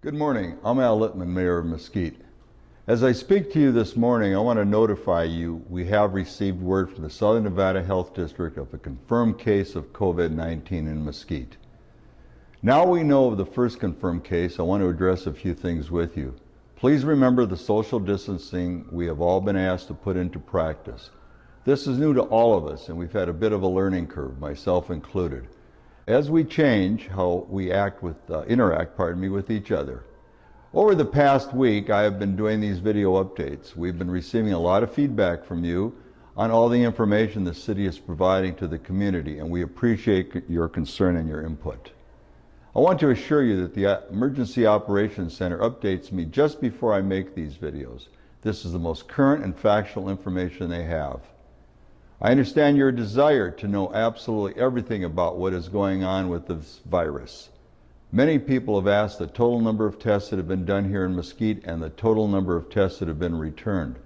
Good morning. I'm Al Litman, Mayor of Mesquite. As I speak to you this morning, I want to notify you we have received word from the Southern Nevada Health District of a confirmed case of COVID-19 in Mesquite. Now we know of the first confirmed case, I want to address a few things with you. Please remember the social distancing we have all been asked to put into practice. This is new to all of us, and we've had a bit of a learning curve, myself included, as we change how we interact with each other. Over the past week, I have been doing these video updates. We've been receiving a lot of feedback from you on all the information the city is providing to the community, and we appreciate your concern and your input. I want to assure you that the Emergency Operations Center updates me just before I make these videos. This is the most current and factual information they have. I understand your desire to know absolutely everything about what is going on with this virus. Many people have asked the total number of tests that have been done here in Mesquite and the total number of tests that have been returned.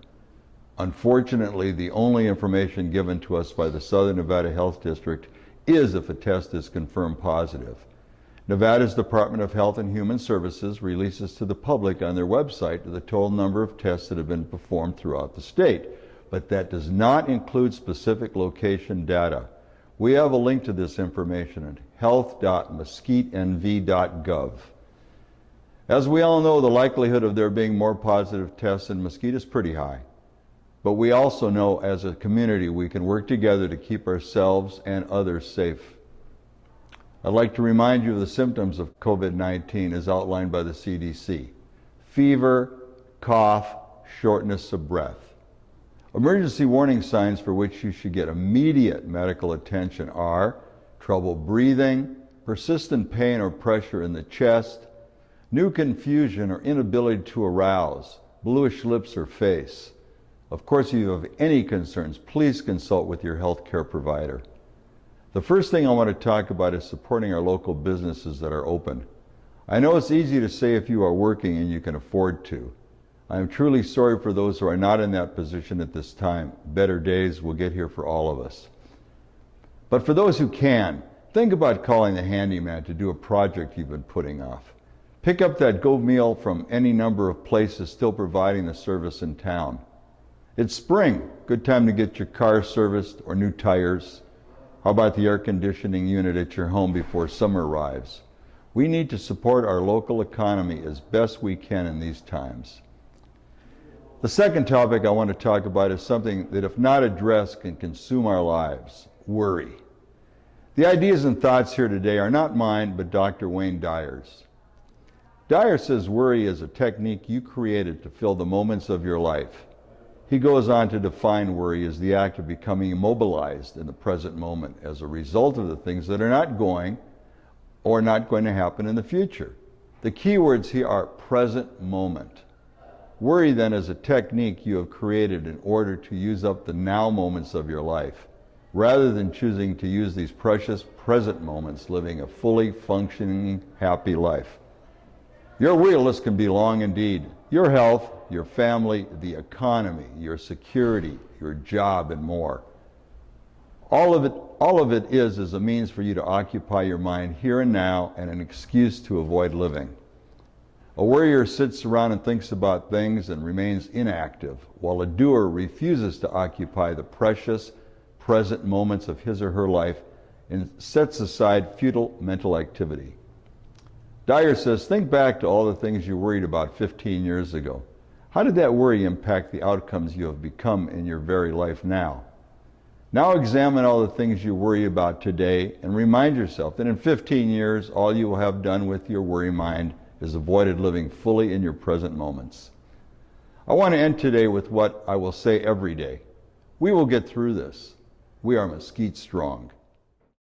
Unfortunately, the only information given to us by the Southern Nevada Health District is if a test is confirmed positive. Nevada's Department of Health and Human Services releases to the public on their website the total number of tests that have been performed throughout the state, but that does not include specific location data. We have a link to this information at health.mesquitenv.gov. As we all know, the likelihood of there being more positive tests in Mesquite is pretty high. But we also know as a community we can work together to keep ourselves and others safe. I'd like to remind you of the symptoms of COVID-19 as outlined by the CDC. Fever, cough, shortness of breath. Emergency warning signs for which you should get immediate medical attention are trouble breathing, persistent pain or pressure in the chest, new confusion or inability to arouse, bluish lips or face. Of course, if you have any concerns, please consult with your healthcare provider. The first thing I want to talk about is supporting our local businesses that are open. I know it's easy to say if you are working and you can afford to. I am truly sorry for those who are not in that position at this time. Better days will get here for all of us. But for those who can, think about calling the handyman to do a project you've been putting off. Pick up that Go meal from any number of places still providing the service in town. It's spring, good time to get your car serviced or new tires. How about the air conditioning unit at your home before summer arrives? We need to support our local economy as best we can in these times. The second topic I want to talk about is something that, if not addressed, can consume our lives: worry. The ideas and thoughts here today are not mine, but Dr. Wayne Dyer's. Dyer says worry is a technique you created to fill the moments of your life. He goes on to define worry as the act of becoming immobilized in the present moment as a result of the things that are not going or not going to happen in the future. The key words here are present moment. Worry, then, is a technique you have created in order to use up the now moments of your life, rather than choosing to use these precious present moments living a fully functioning, happy life. Your worry list can be long indeed. Your health, your family, the economy, your security, your job, and more. All of it is a means for you to occupy your mind here and now and an excuse to avoid living. A worrier sits around and thinks about things and remains inactive, while a doer refuses to occupy the precious present moments of his or her life and sets aside futile mental activity. Dyer says, think back to all the things you worried about 15 years ago. How did that worry impact the outcomes you have become in your very life now? Now examine all the things you worry about today and remind yourself that in 15 years, all you will have done with your worry mind is avoided living fully in your present moments. I want to end today with what I will say every day. We will get through this. We are Mesquite strong.